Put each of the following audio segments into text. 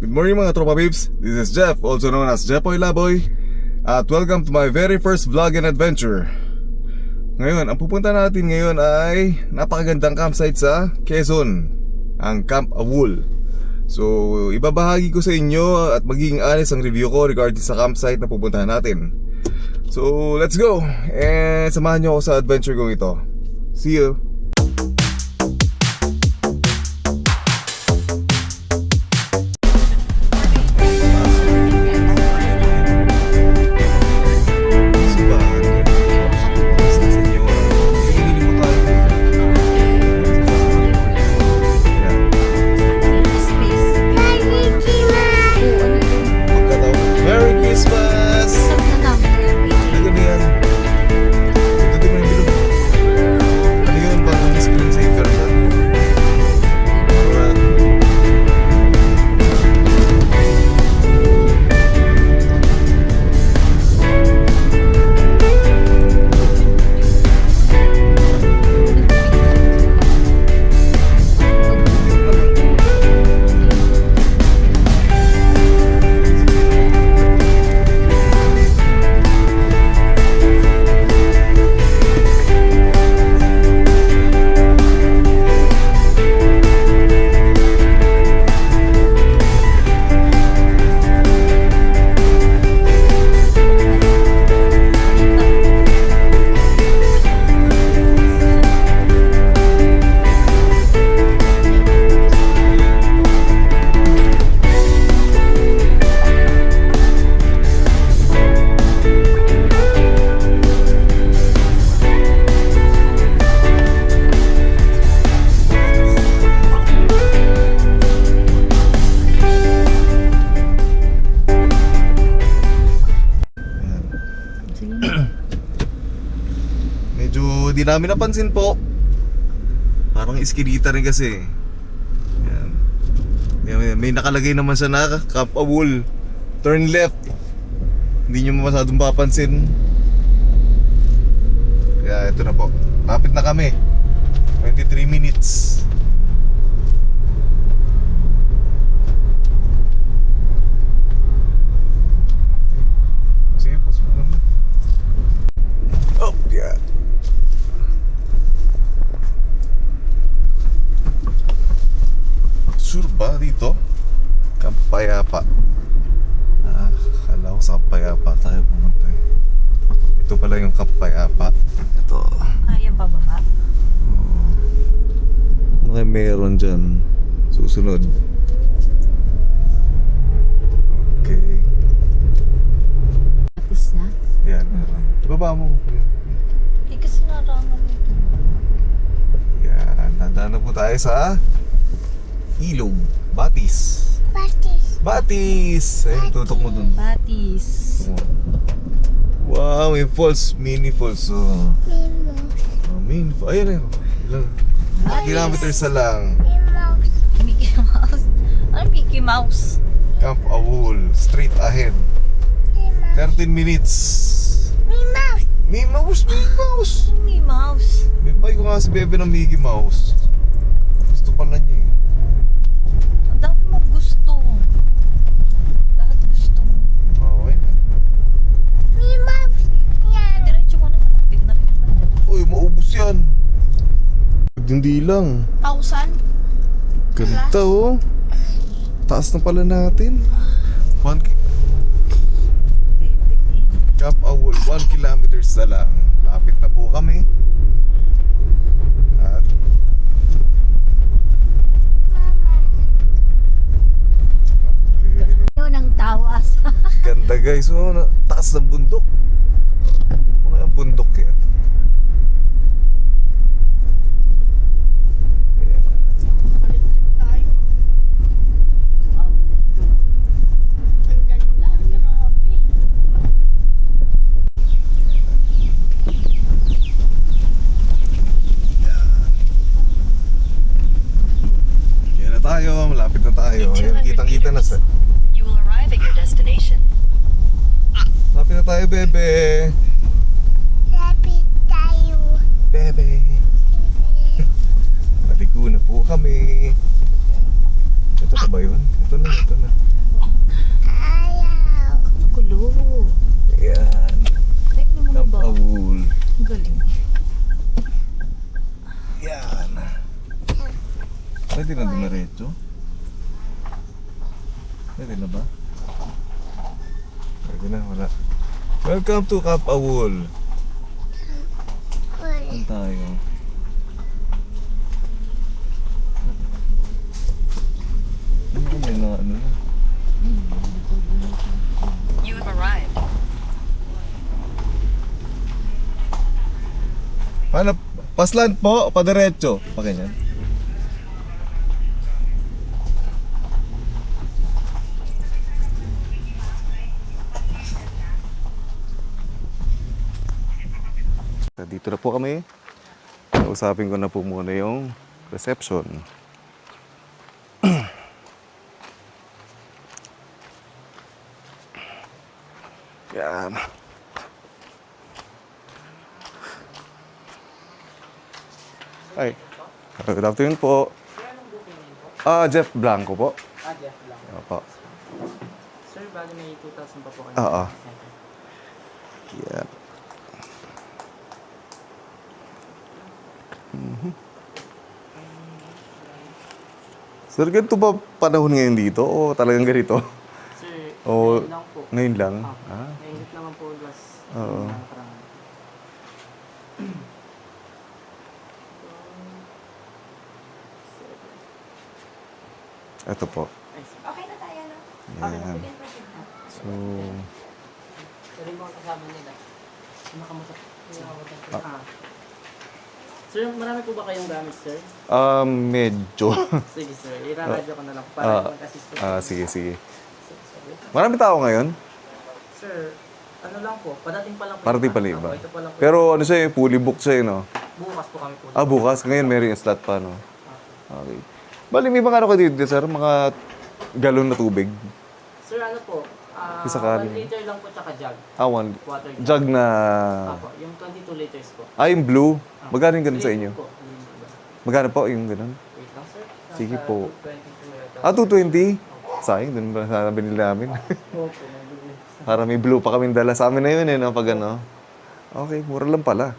Good morning mga tropa peeps, this is Jeff, also known as Jepoy Laboy. At welcome to my very first vlog and adventure. Ngayon, ang pupunta natin ngayon ay napakagandang campsite sa Quezon, ang Camp Awul. So, ibabahagi ko sa inyo at magiging honest ang review ko regarding sa campsite na pupuntahan natin. So, let's go! And samahan nyo ako sa adventure kong ito. See you! Medyo di namin napansin po. Parang iskilita rin kasi. Yan. May nakalagay naman sa Camp Awul. Turn left. Hindi nyo masyadong papansin. Kaya ito na po. Lapit na kami. 23 minutes. Sige po. Oh, yeah. Sure ba dito? Camp Payapa. Akala ko sa Camp Payapa tayo pumunta eh. Ito pala yung Camp Payapa. Ito. Yan pababa. Ano kaya meron dyan? Susunod. Okay. Tapos na? Yan. Baba mo. Kasi narangan ito. Yan. Nadaan na po tayo sa Ilog. Batis. Batis! Ayun, tutok mo dun. Batis. Wow, may falls. Mini falls. Oh. Mini falls. Ayun, ayun. Ilang kilometers na lang. Mickey Mouse. Ano Mickey Mouse? Camp Awul. Straight ahead. 13 minutes. Mickey Mouse. Mickey Mouse. May buy ko nga si Bebe ng Mickey Mouse. Gusto pala niya eh. Ang dami mong gusto. Lahat gusto mo. Okay na. Diretso mo na. Malapit na rin naman dyan. Uy, maubos yan. Hindi lang. 1,000? Ganda oh. Taas na pala natin. Camp Awul, 1 kilometers na lang. Lapit na po kami. At okay. Yun ang tawas. Ganda guys, oh, taas ng bundok. Mga bundok yan. Malapit na tayo. Ayan, kitang-kita na sa... You will arrive at your destination. Malapit na tayo, Bebe. Bebe. Maligo na po kami. Ito pa ba yun? Ito na, ito na. Magulo. Yan. Ay, naman Camp ba? Awol. Ang galing. Yan. Pwede na dumiretso? Pwede na ba? Pwede na, wala. Welcome to Camp Awol. Saan tayo? Ano ko may na ano na? You have arrived. Paano? Paslan po, padiretso. Pakinyan. Dito na po kami. Usapin ko na po muna yung reception. Yan. Ay. Good afternoon po. Jeff Blanco po. Jeff lang. Opo. Sir, bali may 2,000 pa po kayo. Oo. Yan. Sir, ganito ba panahon ngayon dito o talagang ganito? Sir, O ngayon lang po. ngayon lang? Ah, Nainit naman po last Oo. nakaraan. Ito po. Ay, sir. Okay na tayo, no? Yan. So, Sorry mga kasama nila. Makamutak. Sir, marami po ba kayong gamit, sir? medyo. Sige, sir. Ira-radio ko na lang para mag-assist po. Sige, sige. Sorry. Marami tao ngayon? Sir, ano lang po, padating pa lang po. Parating yung- pala iba. Opo, ito pa lang po. Pero ano siya, fully booked siya, no? Bukas po kami po. Bukas. Ngayon meron yung slot pa, no? Okay. Bali, may mga ano ka dito, sir? Mga galon na tubig. Sir, ano po? Isa ka 1 liter lang po tsaka jug. One. Water jug. Jug na... Apo, yung 22 liters po. Yung blue. Magkano yung ganun sa inyo? Po, yung iba. Magkano po yung ganun? Wait lang, sir. Sige Nasa po. 222 yata. 220? Sayang, dun ba sana binili namin? Opo, nabili. Para may blue pa kaming dala. Sa amin na yun, no? Pag ano. Okay, mura lang pala.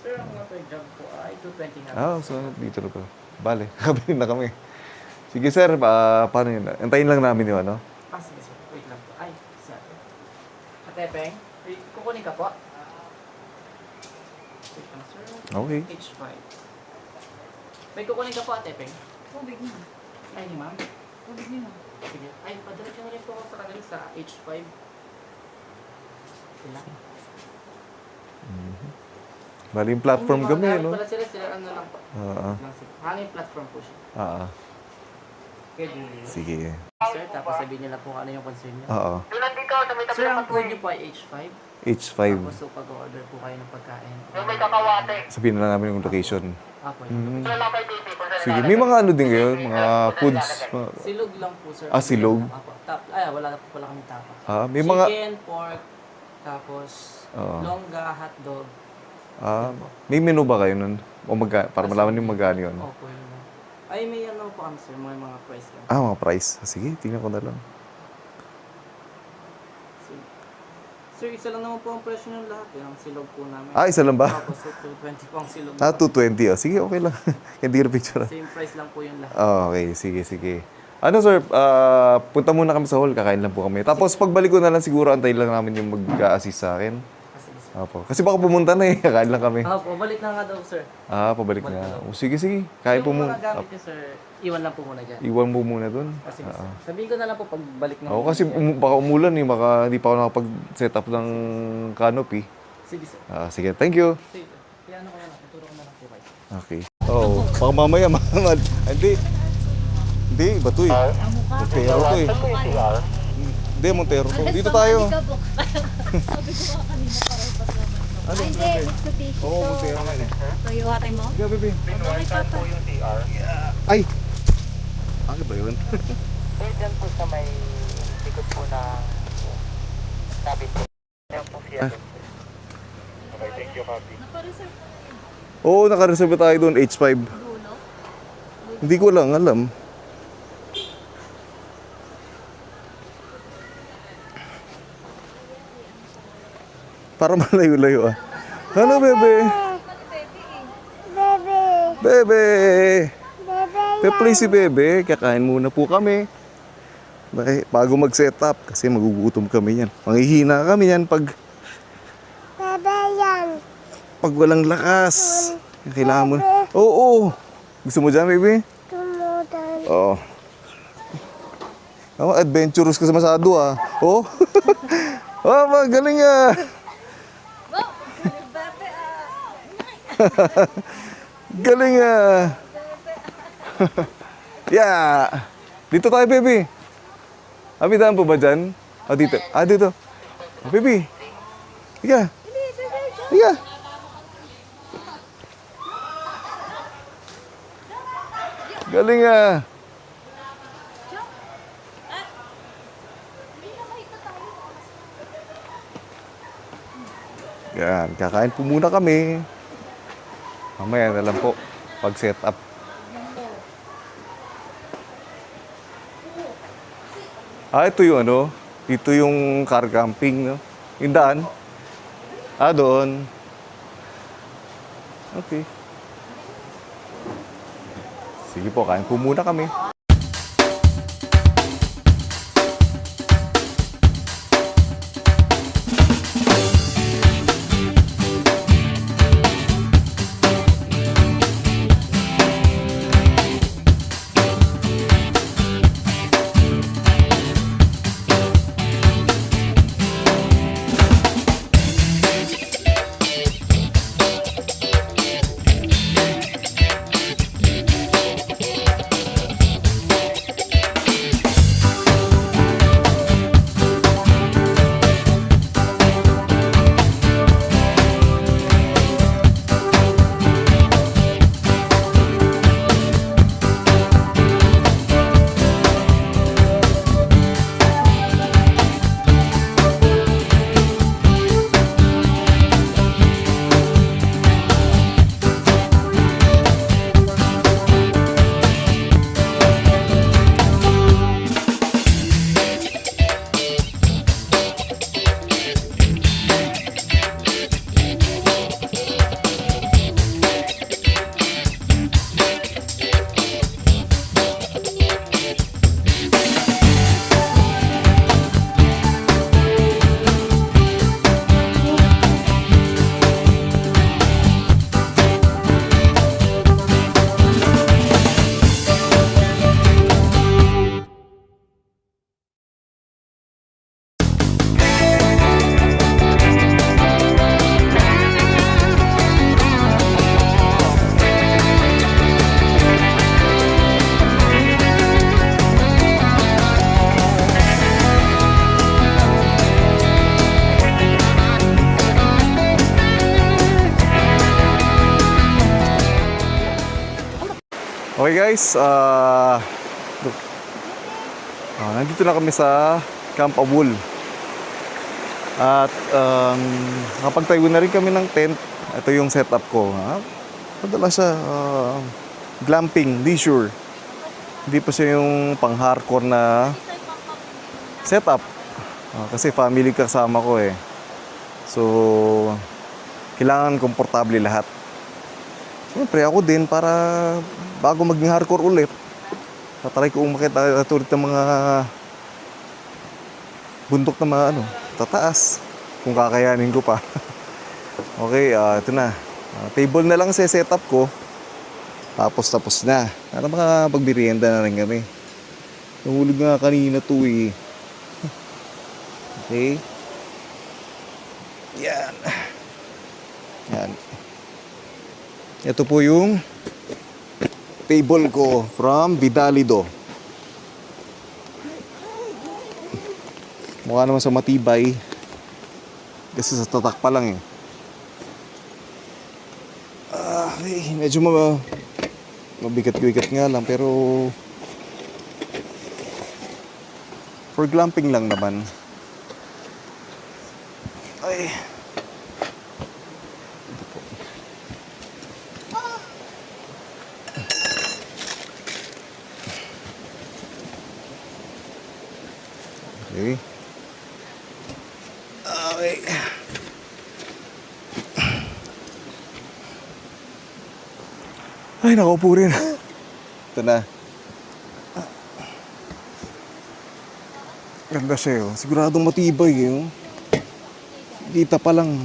Sir, ang water jug po ay 220 nga. So dito na pala. Bale, kabili na kami. Sige sir, paano yun? Antayin lang namin yung ano. Sige, sir. Wait lang po. Ay, sir. Katepeng, wait, kukunin ka po. Wait lang, sir. Okay. H5. May kukunin ka po, Atepeng. Tubig na. Ay, ni ma'am. Tubig na. Sige. Ay, padalit na rin po ako sa kanila sa H5. Ilang? Bali yung platform Hindi, kami, mga gamit no? pala sila, sila ano lang po. Oo. Hanging platform po siya. Pwede. Sige. Sir, tapos sabihin niyo lang po kung ano yung concern niyo. Oo. Sir, ang code niyo po ay H5. H5. Tapos so pag-order po kayo ng pagkain. Sabihin na namin yung location. Apo, Sige, may mga ano din kayo? Mga foods? silog lang po, sir. Silog? Apo. Wala na po pala kami tapa. May mga... Chicken, pork, tapos Oo. longga, hotdog. May menu ba kayo nun? O para malaman yung magkano yun? Opo, yun lang. Ay, may ano po kami, sir. Mga price lang. Mga price. Sige, tingnan ko na lang. Sir, isa lang naman po ang presyo ng lahat. Yung silog po namin. Isa lang ba? Tapos, 220 po ang silog. 220. Sige, okay lang. Hindi ko picture. Same price lang po yung lahat. Okay, sige, sige. Ano sir, punta muna kami sa hall, kakain lang po kami. Tapos pagbalik ko na lang siguro, antayin lang namin yung mag-assist sa akin. Sige, sir. Opo. Kasi baka pumunta na eh, kakain lang kami. Opo, balik na nga daw, sir. Pabalik na. Sige, sige. Kain po Yung muna. mga gamit niyo, sir, iwan lang po muna dyan. Iwan mo muna dun. Sige, sir. Sabihin ko na lang po pag balik na. Oo, kasi baka umulan eh, baka hindi pa ako nakapag-set up ng canopy. Sige, sir. Sige, thank you. Sige, sir. Kaya ano ko na lang, tuturo ko na lang po kayo. Okay. Oo, baka mamaya, hindi. Hindi, iba to eh. Montero to eh. Hindi, Montero to. Dito tayo. Sabi ko nga kanina parang pas naman. Ano? Hindi, Mitsubishi Oo, Montero nga eh. So, iwatay mo? Sige, baby. Okay, Papa. Ay! Ano ba yun? Sir, dyan po sa may likod po na sabi po. Ayan po siya. Oo, nakareserve tayo doon, H5. Hindi ko lang alam. Para malayo-layo ah. Ano, bebe? Bebe! Pe-play si bebe. Kakain muna po kami. Bago mag-set up. Kasi magugutom kami yan. Manghihina kami yan pag walang lakas. Kailangan mo. Oo. Gusto mo dyan, baby? Oo. Oh, adventurous ka sa masado ah. Oh. Oh, magaling ah. Galing ah. Yeah. Dito tayo, baby. Abidaan po ba dyan? Ah, dito. Ah, dito. Oh, baby. Higa. Higa. Galing ah. Yan, kakain po muna kami. Mamaya na lang po pag set up. Ah, ito yung ano, ito yung car camping, no? Yung daan. Ah, doon. Okay. Sige po, kain po muna kami. Okay guys, nandito na kami sa Camp Abul. At nakapagtayo na rin kami ng tent. Ito yung setup ko. Padala siya, glamping, leisure. Hindi pa siya yung pang-hardcore na setup. Kasi family kasama ko eh. So, kailangan komportable lahat. Siyempre ako din para bago maging hardcore ulit, tatry ko makita ulit ng mga bundok na mga tataas. Kung kakayanin ko pa. Okay, ito na. Table na lang sa setup ko. Tapos na. Para makapagmerienda na rin kami. Nahulog nga kanina to eh. Okay. Yan. Yan. Ito po yung table ko from Vidalido. Mukha naman sa matibay. Kasi sa tatak pa lang eh. Okay, medyo mabigat-bigat nga lang pero for glamping lang naman. Ay. Okay. Okay. Ay, nakaupo rin. Ito na. Ganda siya yun. Siguradong matibay yun. Kita pa lang.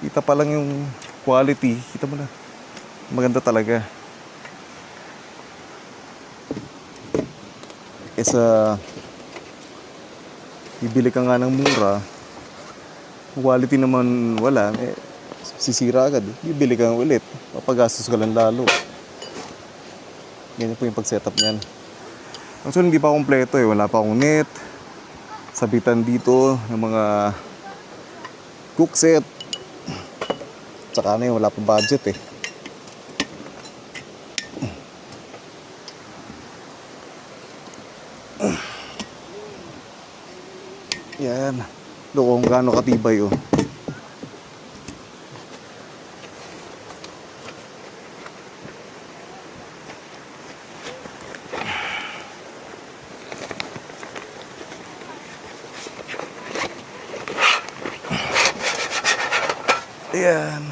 Kita pa lang yung quality. Kita mo na. Maganda talaga. Kesa bibili ka nga ng mura, quality naman wala, sisira agad. Bibili ka ulit, papagastos ka lang lalo. Ganyan po yung pag-setup niyan. Actually, hindi pa kompleto eh. Wala pa akong net. Sabitan dito ng mga cook set. Tsaka na yun, wala pa budget eh. Yan. Look kung gaano katibay oh. Ayan.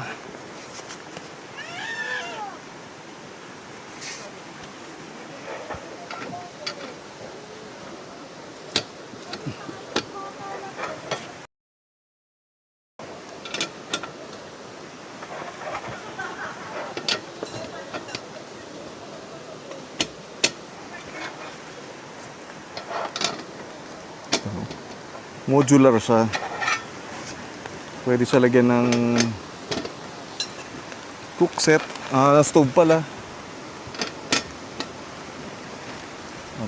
Modular siya. Pwede siya lagyan ng cook set. Stove pala.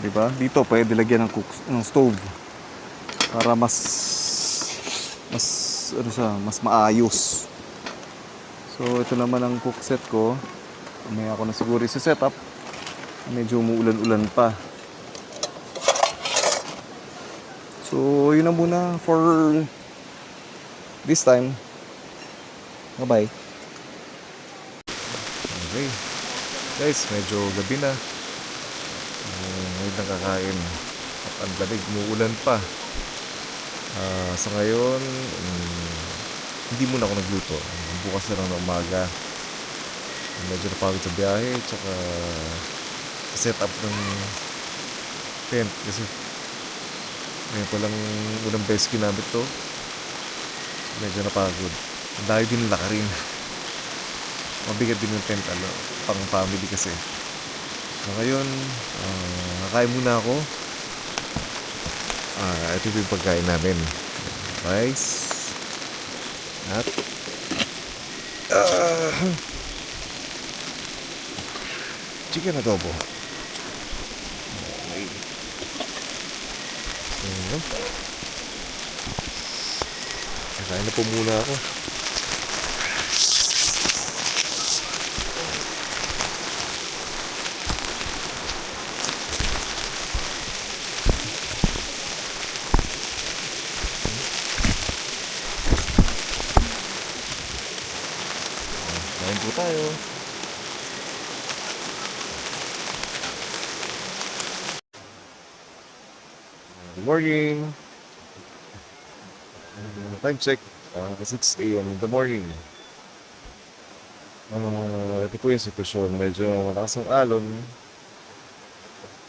Diba? Dito pwede lagyan ng stove para mas ano siya, mas maayos. So ito naman ang cook set ko. May ako na siguro i-set up. Medyo umuulan-ulan pa. So yun na muna for this time. Bye-bye. Okay. Guys, medyo gabi na. Ngayon nang kakain. At ang lamig, umuulan pa. Sa ngayon, hindi muna ako nagluto. Bukas na lang ng umaga. Medyo napagod sa biyahe. Tsaka set up ng tent. Kasi ngayon pa lang unang beses kinamit to. Medyo napagod. Ang dahil din lakarin. Mabigat din yung tent, pang family kasi. So ngayon, nakain muna ako. Ito yung pagkain namin. Rice. At chicken adobo. Okay. So, kakain na po muna ako. Kain po tayo. Good morning. Time check. 6 a.m. in the morning. Ito po yung sitwasyon. Medyo malakas ang alon.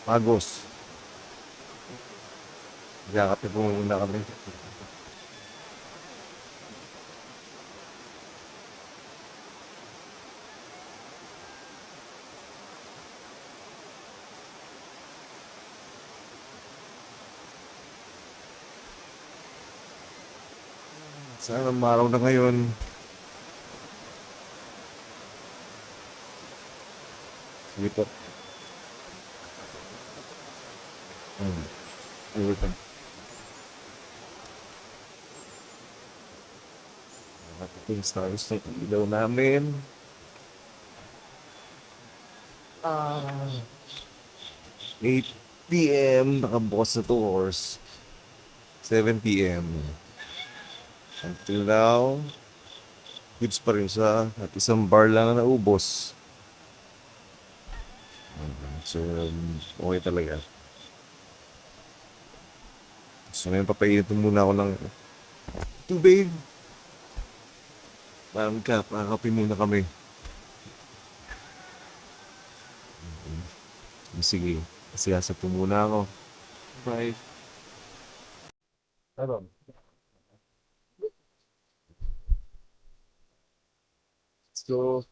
Magos. Yakapin po muna kami. Sana maraw na ngayon. Sige po. Ulitin. Nakating stars na ilaw namin. 8 p.m. Nakabukas na 2 hours. 7 p.m. Until now, goods pa rin siya at isang bar lang na naubos. So, okay talaga. So ngayon papainitin muna ako ng tubig. Makakape muna kami. Sige, siyasap po muna ako. Bye. Ano? So,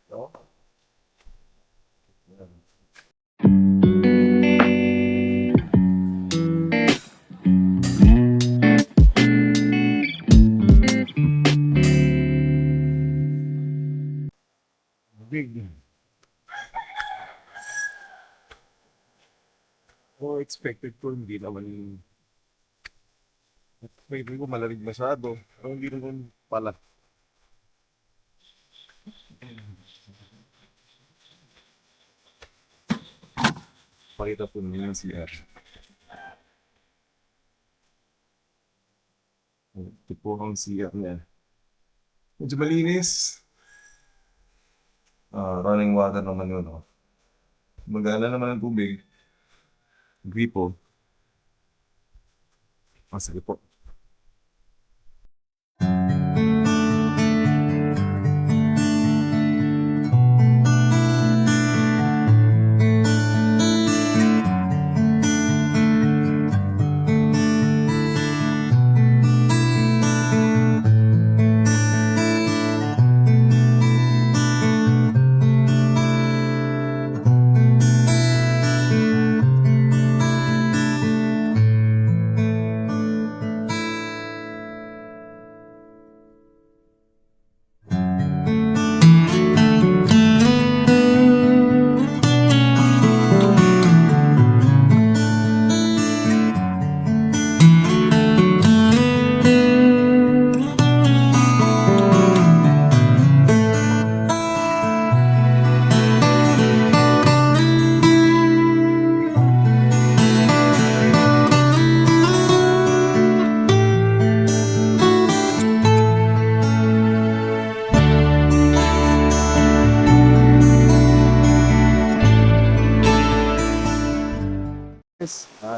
no? Big. O expected ko, hindi naman pwede ko malamig masyado. Pero hindi naman pala. Pakita po niyo yung CR. Ito po ang CR niya. Medyo malinis. Running water naman yun. Oh. Magana naman ang tubig. Gripo. Sige po.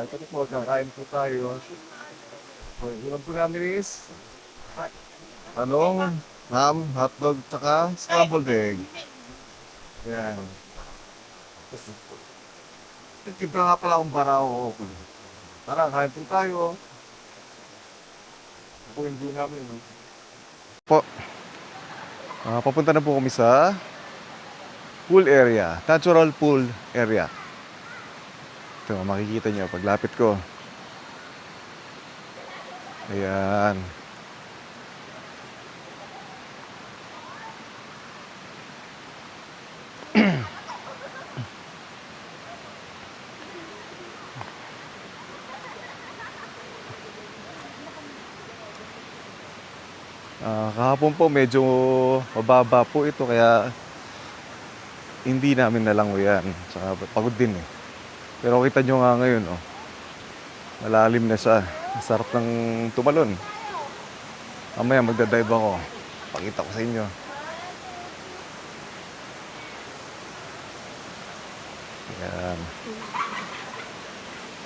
Ito po, kakain po tayo. Ulam po namin is anong ham, hotdog, tsaka scrambled egg. Yan. Nagtimpla nga pala akong baraw. Tara, kain po tayo. Ito po yung view namin. Po, papunta na po kami sa pool area, natural pool area. Ito, makikita nyo paglapit ko. Ayan. Kahapon po medyo mababa po ito kaya hindi namin nalangoyan. Saka pagod din eh. Pero kita nyo nga ngayon, oh, malalim na siya. Masarap ng tumalon. Mamaya magdadive ako. Pakita ko sa inyo. Ayan.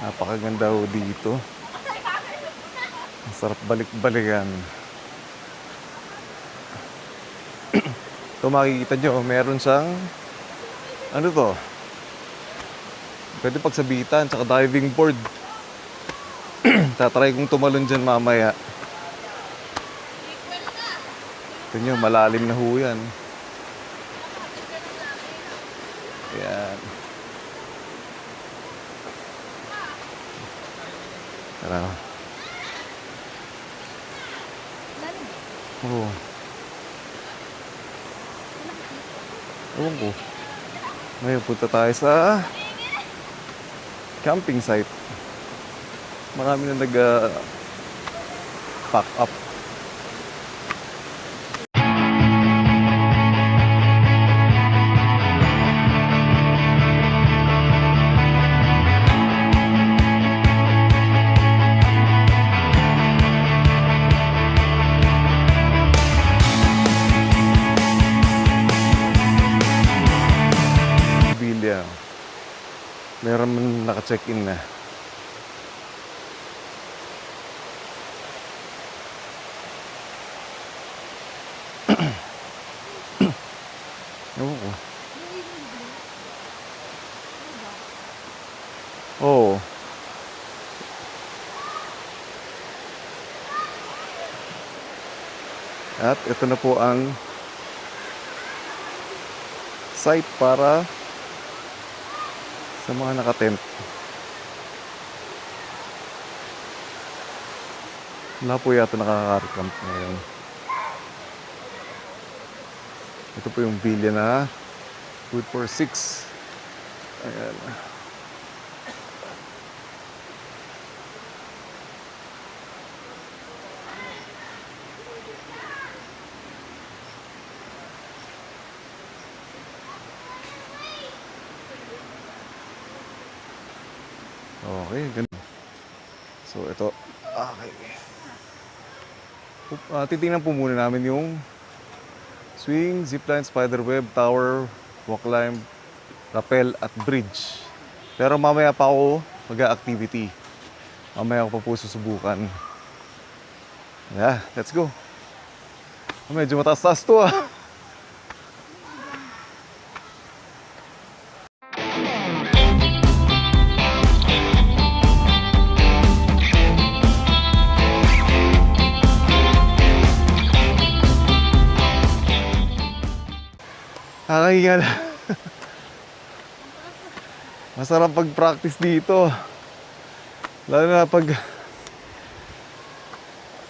Napakaganda ho dito. Masarap balik-balikan. Ito makikita nyo, meron siyang ano to? Pwede pagsabitan, tsaka diving board. Tatry kong tumalon dyan mamaya. Ito nyo, malalim na ho yan. Ayan. Tara. Oo. Ewan ko. Ngayon punta tayo sa camping site. Marami na pack up. naman naka-check-in na. Ewan ko. Oo. At ito na po ang site para sa mga nakatent. Wala po yata nakaka-camp ngayon. Ito po yung villa na food for 6. Ayan. Okay, ganun. So ito, okay. Titingnan po muna namin yung swing, zipline, spiderweb, tower, walk climb, rappel at bridge. Pero mamaya pa ako mag-activity. Mamaya ako pa po susubukan. Yeah, let's go. Medyo mataas-taas to ah. Nakakahingal. Masarap pag-practice dito. Lalo na pag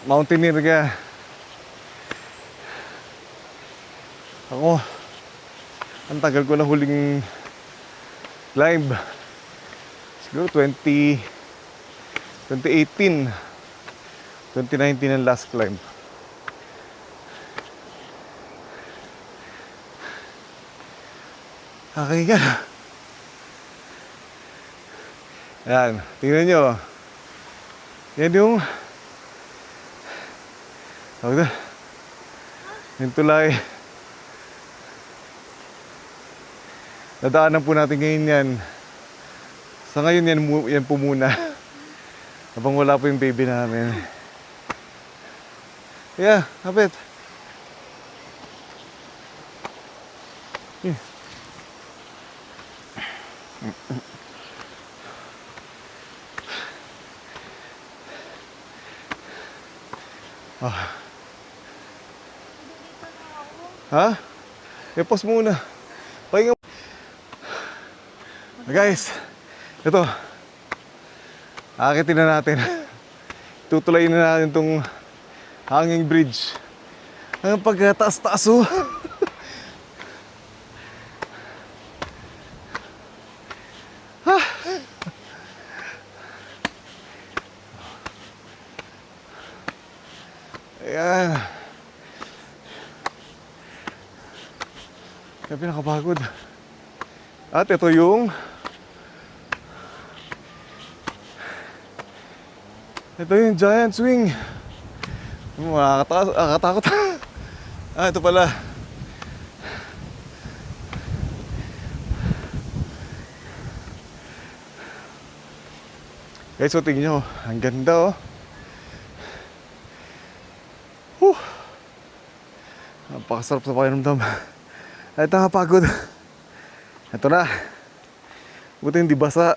mountaineer ka. Ako, ang tagal ko na huling climb. Siguro 2018. 2019 ang last climb. Nakakahingal. Yan, tingnan nyo. Yan yung tawag na, yung tulay. Dadaanan po natin ngayon yan. Sa ngayon yan po muna. Habang wala po yung baby namin. Yeah, kapit. Ha? I-pause muna. Pahinga. Guys, ito. Akitin na natin. Tutulayin na natin itong hanging bridge. Ang pagkataas-taas oh. Ayan. Kaya pinakapagod. At ito yung giant swing. Nakakatakot. Ito pala. Guys, so tingin nyo. Ang ganda oh. Napakasarap sa pakiramdam. Ay, nakapagod. Ito na. Buti hindi basa.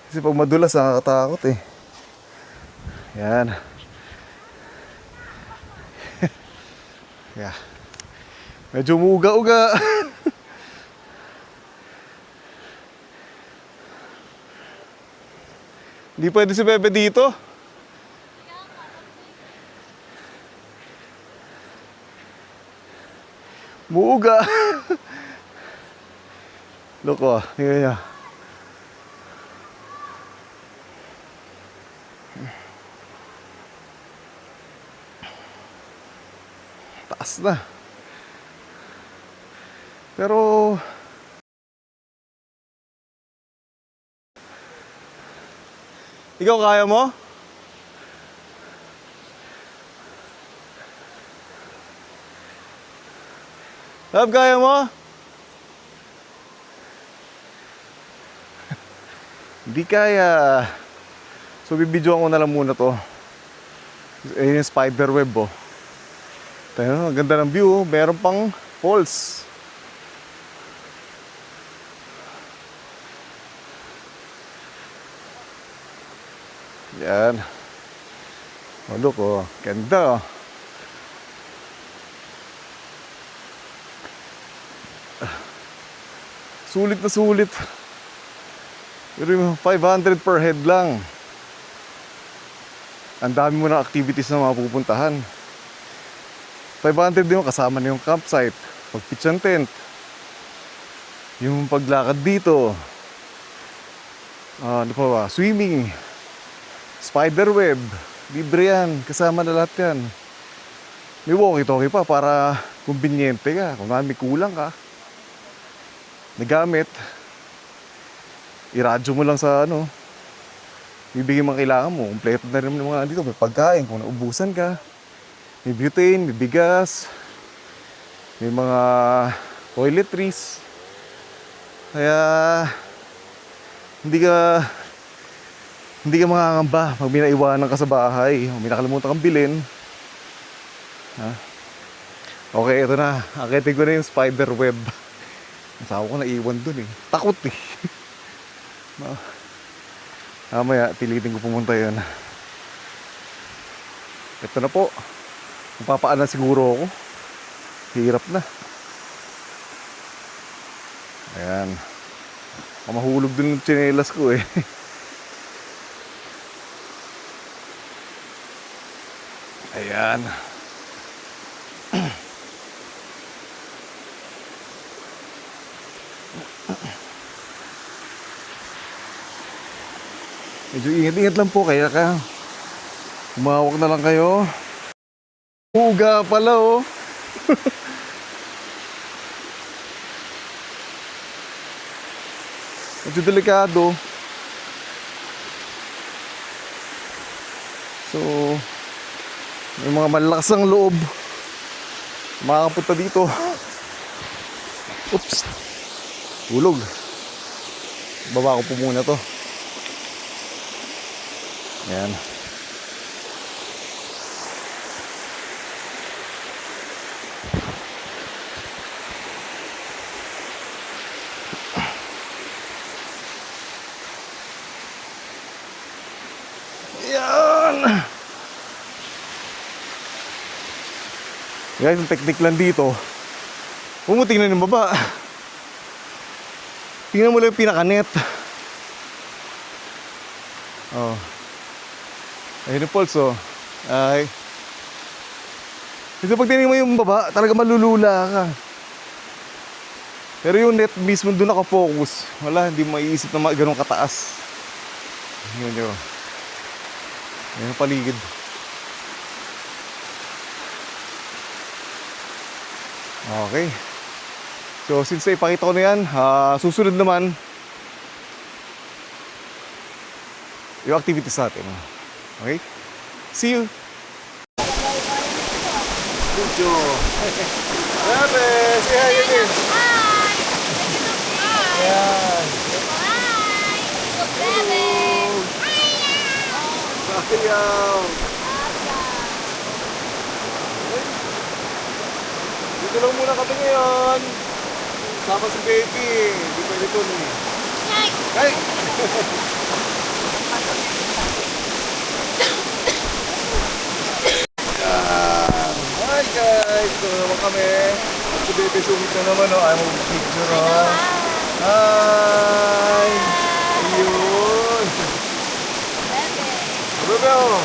Kasi pag madulas, nakakatakot eh. Yan. Yeah. Medyo umuuga-uga. Hindi pwede si Bebe dito. Muuga. Loko, tingnan niya. Taas na. Pero ikaw kaya mo? Love, kaya mo? Hindi kaya. So bibidyoan ko na lang muna to. Ayun yung spider web oh. Tayo, ang ganda ng view oh. Meron pang falls. Yan. Oh, look oh. Ganda oh. Sulit na sulit. Pero yung 500 per head lang. Ang dami mo ng activities na mapupuntahan. 500 din kasama na yung campsite, pag-pitch and tent, yung paglakad dito, ano pa ba? Swimming, spider web, libre yan, kasama na lahat yan. May walkie-talkie pa para kumbinyente ka, kung may kulang ka, nagamit, iradyo mo lang sa ano, bibigyan mo ang kailangan mo, kompleto na rin ng mga dito, may pagkain, kung naubusan ka, may butane, may bigas, may mga toiletries. Kaya hindi ka makakamba pag binaiwanan ka sa bahay o may nakalimutan kang bilhin. Ha? Okay, ito na. Akitin ko na yung spider web. Asawa ko naiwan dun eh. Takot eh. Mamaya, pilitin ko pumunta yun. Ito na po. Mapapaan na siguro ako. Hirap na. Ayan. Mahulog dun yung tsinelas ko eh. Ayan. Medyo ingat-ingat lang po kaya ka. Umawak na lang kayo. Uga pala oh. Medyo delikado. So, may mga malakas ang loob makakapunta dito. Oops. Hulog. Baba ko po muna to. Ayan. Yan. Guys, yung technique lang dito. Pumuting na ng baba. Tingnan mo lang yung pinakanet. Oh. Ayun yung pulse oh. Ay. Kasi pag tingnan mo yung baba, talaga malulula ka. Pero yung net mismo doon nakafocus. Wala, hindi maiisip na ganun kataas. Yun yun. Ayun yung paligid. Okay. So since ipakita ko na yan, susunod naman yung activities natin. Okay? See you! Good job! Bebe! Say hi again! Hi! Ayan! Bebe! Sayaw! Dito lang muna kami ngayon. Sama si baby. Hindi pwede ko ni. Hey! Hi guys! Ito naman kami. Si baby sumit na naman. Oh. Ayaw mo picture. Oh. Hi! Ayun! Bebe! Oh!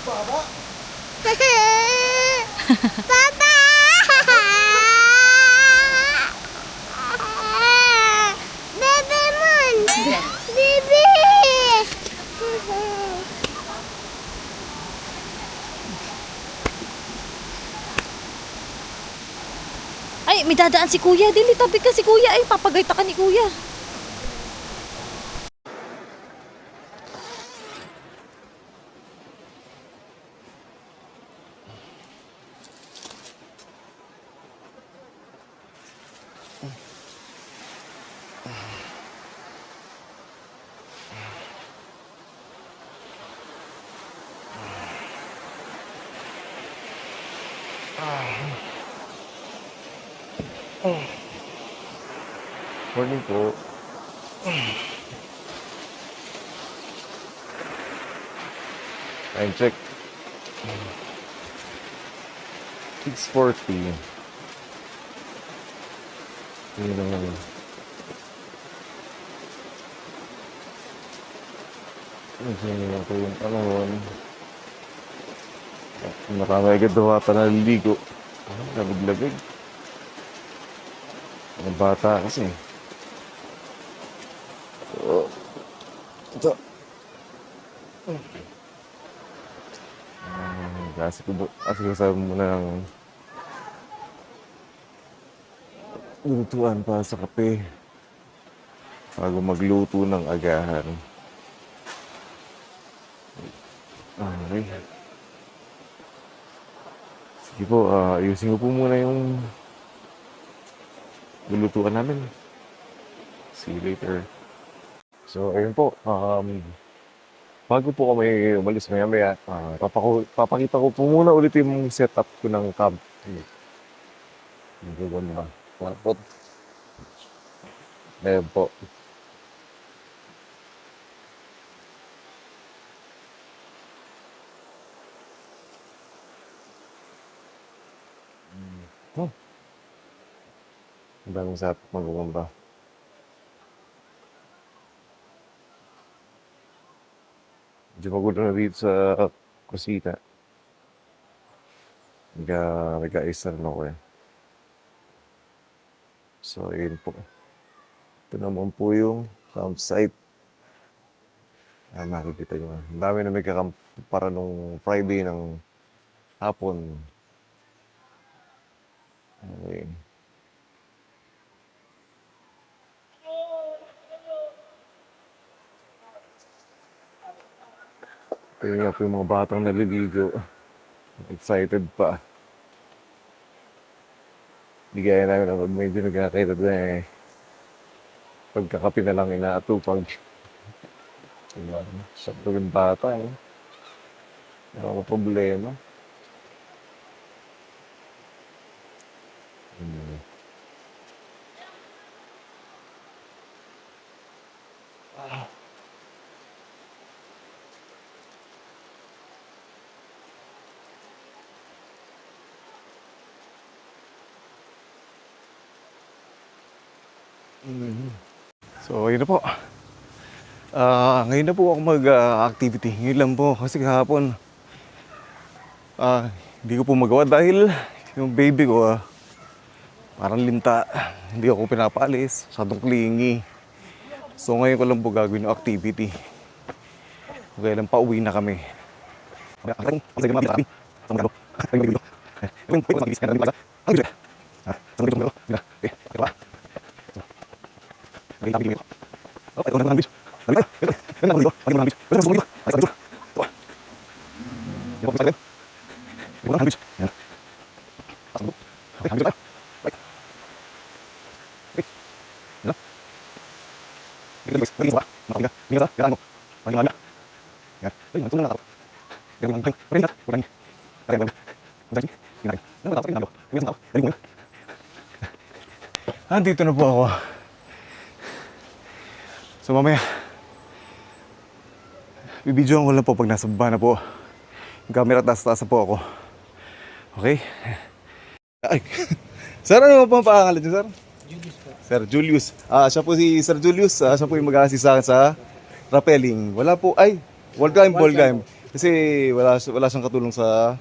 Papa! Bebe man! Bebe! Ay, may dadaan si kuya. Dili, tabi ka si kuya. Ay, papagayta ka ni kuya. Morning po. Time check. 6:40. Yun naman. Hindi naman ko yung panahon. Marami agad daw ata naliligo. Labig-labig. Mga bata kasi. So, ito. Kasi kasama muna ng lutuan para sa kape bago magluto ng agahan. Okay. Sige po, ayusin ko po muna yung lulutuan namin. See you later. So, ayun po. Bago po kami umalis maya-maya, papakita ko po muna ulit yung setup ko ng cab. Hindi ko na mapot. Ayun po. Oh. Ang daming setup magugamba. Medyo magulo na dito sa kusina. Nag-ayos na rin ako eh. So, ayun po. Ito naman po yung campsite. Makikita nyo. Ang dami na may kakamp para nung Friday ng hapon. Okay. Ito nga po yung mga batang naliligo. Excited pa. Hindi gaya namin na pag medyo nagkakita na eh. Pagkakapi na lang inaatupag. Siya po yung bata eh. Wala ko problema. So, ayun na po. Ngayon na po ako mag-activity. Ngayon lang po kasi kahapon hindi ko po magawa dahil yung baby ko parang linta. Hindi ako pinapalis. Masyadong clingy. So, ngayon ko lang po gagawin yung activity. Kaya lang pauwi na kami. Dito na po ako. So mamaya, bibidyoan ko lang po pag nasa baba na po. Yung camera taas-taas na po ako. Okay? Ay, sir, ano po ang pangalan niyo, sir? Julius po. Sir Julius. Siya po si Sir Julius. Siya po yung mag-assist sa akin sa rappelling. Wala po, ay, wall climb. Kasi wala siyang katulong sa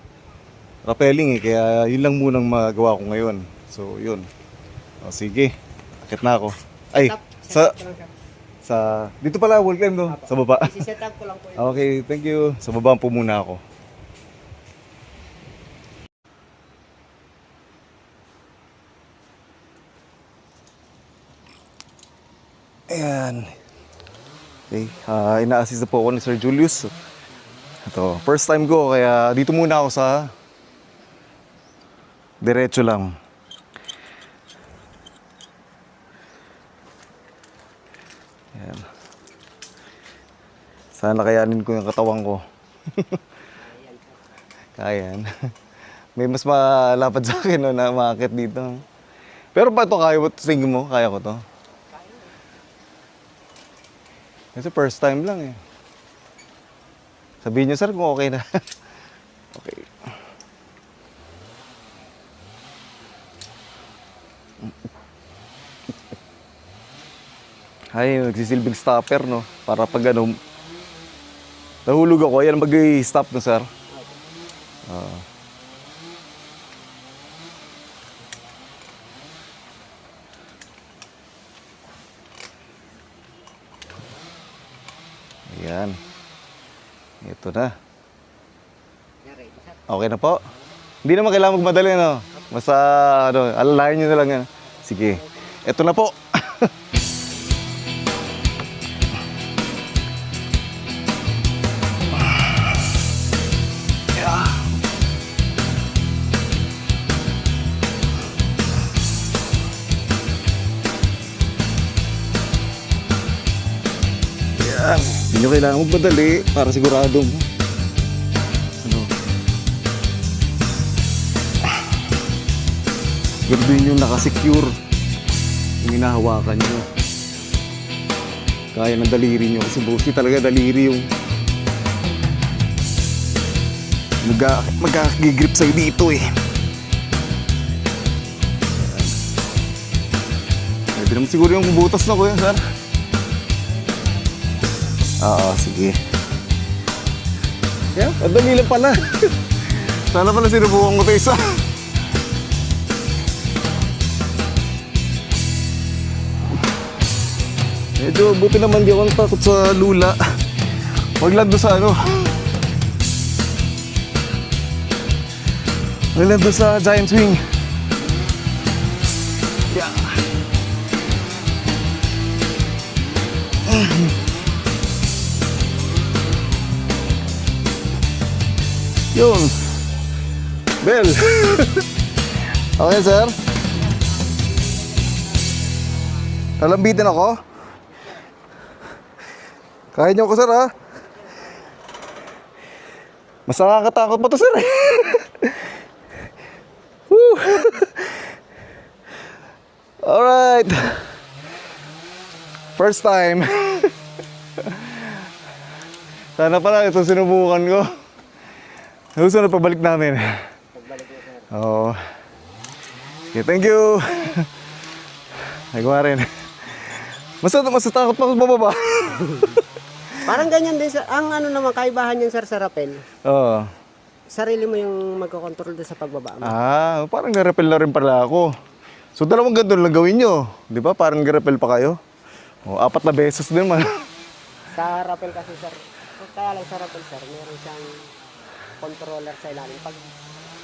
rappelling eh, kaya yun lang munang magawa ko ngayon. So, yun. O, sige, akit na ako. Ay, dito pala wall climb no, sa baba. I-set up ko lang po yun. Okay, thank you. Sa baba po muna ako. Ayan. Okay, ina-assist na po ako ni Sir Julius. Ito, first time ko, kaya dito muna ako sa diretso lang. Ayan. Sana kayanin ko yung katawan ko. Kayan. May mas malapad sa akin no, na umaakit dito. Pero pa ito kaya mo? Tingin mo, kaya ko to? Kasi first time lang eh. Sabihin niyo sir kung okay na. Okay. Ay, nagsisilbing stopper no. Para pag ano, nahulog ako, yan mag-stop no sir. Ayan. Ito na. Okay na po. Hindi naman kailangan magmadali, no? Basta, ano, alalayan nyo na lang yan. Sige. Ito na po. Ayan. Hindi nyo kailangan magmadali para siguradong ano, siguraduhin nyo nakasecure yung hinahawakan nyo. Kaya ng daliri nyo kasi mostly talaga daliri yung magkakagigrip sa'yo dito eh. Pwede naman siguro yung butas na ko yan, sir. Oo, sige. Yeah, madali lang pala. Sana pala sinubukan ko ito isa. Medyo buti naman di ako natakot sa lula. Huwag lang doon sa ano. Huwag lang doon sa giant swing. Yeah. Yun. Bell. Okay, sir. Talambitin ako. Kaya niyo ako, sir, ha? Mas nakakatakot pa to, sir. Woo. Alright. First time. Sana pala ito sinubukan ko. Susunod pabalik namin. Oo. Okay, thank you. Ay, kuha rin. Mas takot pa ako sa bababa. Parang ganyan din sir. Ang ano naman, kaibahan yan sir sa rappel. Oo. Sarili mo yung magkocontrol doon sa pagbaba mo. Ah, parang garapel na rin pala ako. So, dalawang ganito lang gawin nyo. Di ba? Parang garapel pa kayo. O, 4 na beses din man. Sa rappel kasi sir, kaya lang sa rappel sir, meron siyang controller sa ilalim. Pag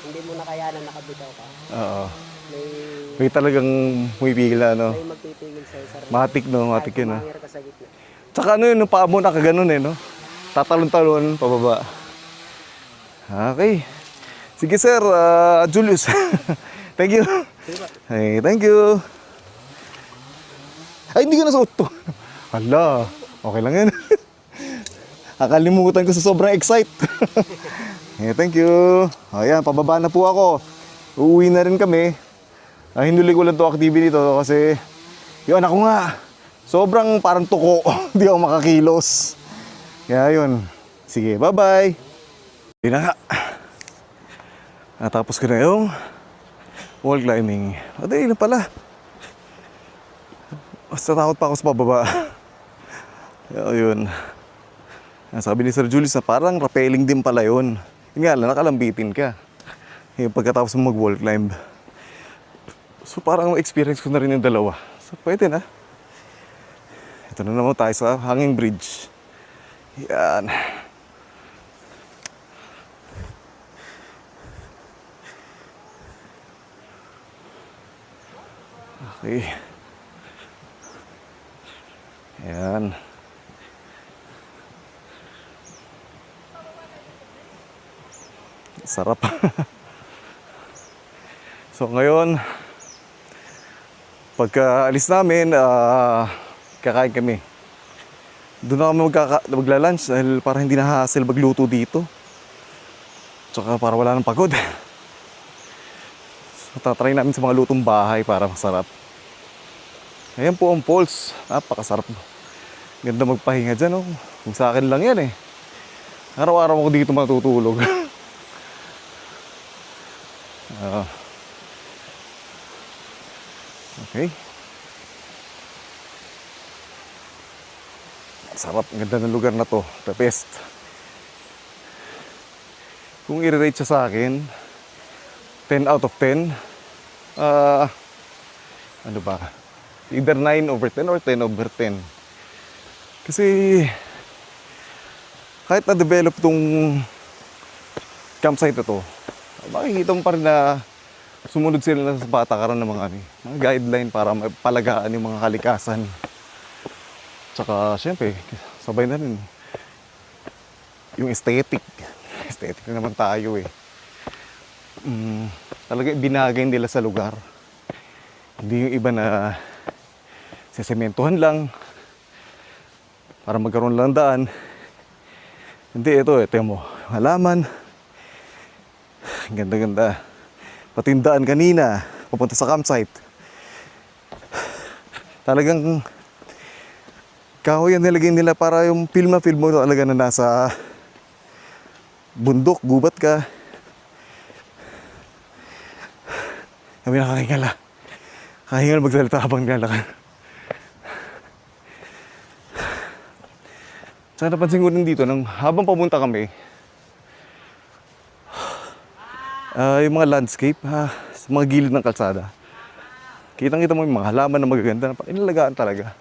hindi mo nakayanan, nakabitaw ka, Oo. may May talagang pumipigil na, ano. magpipigil sa'yo sir. Matik, no? Matik yun, no? Kahit ka sa gitna. Tsaka ano yun, paa mo nakaganon eh, no? Tatalon-talon, pababa. Okay. Sige, sir. Julius. Thank you. Hey, thank you. Ay, hindi ko nasuot to. Hala, okay lang yan. Nakalimutan ko sa sobrang excite. Hey, thank you. Ayan, pababa na po ako. Uuwi na rin kami. Hinuli ko lang to activity to kasi yung anak ko nga, sobrang parang tuko. Hindi ako makakilos. Kaya yun. Sige, bye-bye. Hindi na nga. Natapos ko na yung wall climbing. Madali na pala. Basta takot pa ako sa pababa. Kaya yun. Sabi ni Sir Julius na parang rappelling din pala yun. Yun nga lang, nakalambitin ka. Yung pagkatapos mo mag-wall climb. So parang experience ko na rin yung dalawa. So pwede na. Ito na naman tayo sa hanging bridge. Yan. Okay. Yan. Sarap. So ngayon, pagka alis namin, kakain kami. Doon na kami magla-lunch dahil para hindi na hassle magluto dito. Tsaka para wala nang pagod. So tatry namin sa mga lutong bahay para masarap. Ayan po ang falls. Napakasarap. Ganda magpahinga dyan, oh. Kung sa akin lang yan, eh. Araw-araw ako dito matutulog. Okay. Sarap. Ang ganda ng lugar na to. The best. Kung i-rate siya sa akin, 10 out of 10. Ano ba? Either 9/10 or 10/10. Kasi kahit na-develop tong campsite na to, makikita mo pa rin na sumunod sila sa patakaran ng mga guideline para palagaan yung mga kalikasan. Tsaka syempre, sabay na rin yung aesthetic. Aesthetic na naman tayo eh. Talaga binagay nila sa lugar. Hindi yung iba na sesementohan lang para magkaroon lang daan. Hindi, ito mo, halaman. Ganda-ganda. Pati yung daan kanina, papunta sa campsite. Talagang kahoy ang nilagay nila para yung film mo talaga na nasa bundok, gubat ka. Kami nakakingala. Kahingal magsalita habang nilalakad. Saka napansin ko rin dito, habang papunta kami, yung mga landscape sa mga gilid ng kalsada. Kitang-kita mo yung mga halaman na magaganda na inalagaan talaga.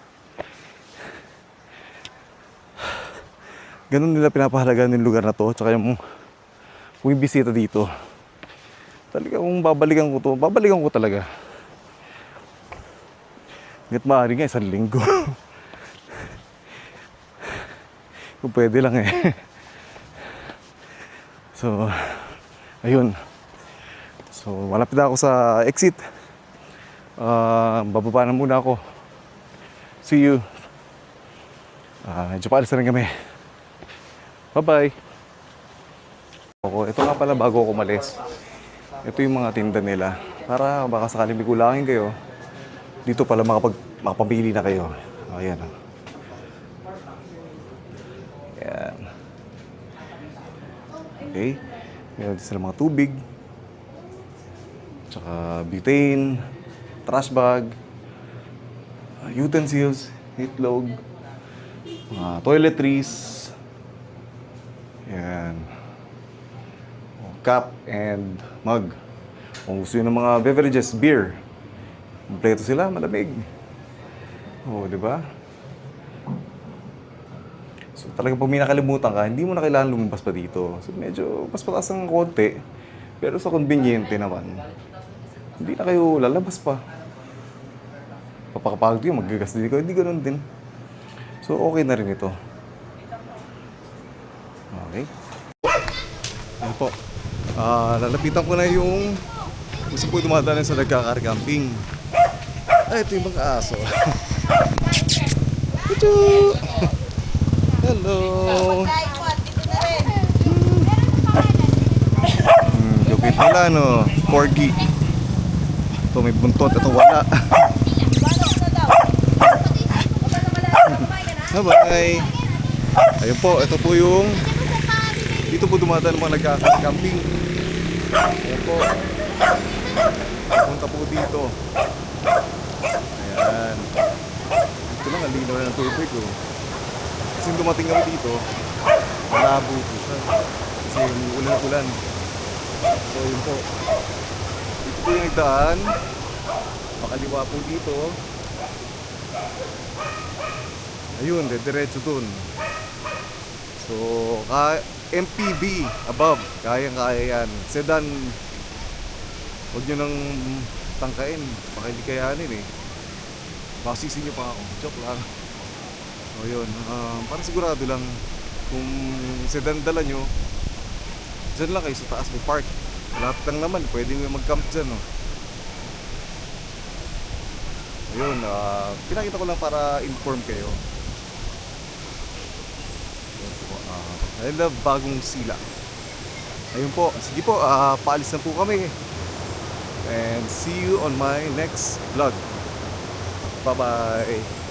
Ganun nila pinapahalagaan yung lugar na to, tsaka yung bumibisita dito. Talaga kung babalikan ko talaga. Hanggat maaari nga, 1 linggo. Kung pwede lang eh. So, ayun. So, malapit na ako sa exit. Bababa na muna ako. See you. Medyo paalis na rin kami. Bye-bye. Ito nga pala bago ako umalis. Ito yung mga tinda nila. Para baka sakaling bikulangin kayo, dito pala makapamili na kayo. Ayan. Ayan. Okay. Meron sila mga tubig. Tsaka butane, trash bag, utensils, itlog, toiletries. Ayan. Cup and mug. Kung gusto nyo ng mga beverages, beer. Kompleto sila, malamig. Oo, di ba? So talagang pag may nakalimutan ka, hindi mo na kailangan lumabas pa dito. So medyo pas-patas ng konti. Pero sa conveniente naman, hindi na kayo lalabas pa. Papakapagod yun, magagas din ko. Hindi ganun din. So okay na rin ito. Okay. Ano po? Lalapitan ko na yung gusto po dumadaan sa nagkakar-camping. Ito yung mga aso. Ito! Hello! Lupit nila, no? Corgi. Ito may buntot, ito wala. Bye-bye! Ayun po, ito po yung dito po dumadaan ng mga nagkakar-camping. Ayan po. Punta po dito. Ayan. Ito lang, ang linaw na ng tubig. Kasi dumating kami dito, malabo po siya. Kasi ulan-ulan. So yun po. Dito po yung nagdaan. Makaliwa po dito. Ayun, diretso dun. So, MPV above, kayang-kaya yan. Sedan, huwag nyo nang tangkain, baka hindi kayanin eh. Baka sisi nyo pa ako, joke lang. So yun, para sigurado lang, kung sedan dala nyo, dyan lang kayo sa taas may park. Lahat lang naman, pwede nyo mag-camp dyan. Oh. Ayun, pinakita ko lang para inform kayo. I love bagong sila. Ayun po, sige po, paalis na po kami. And see you on my next vlog. Bye bye.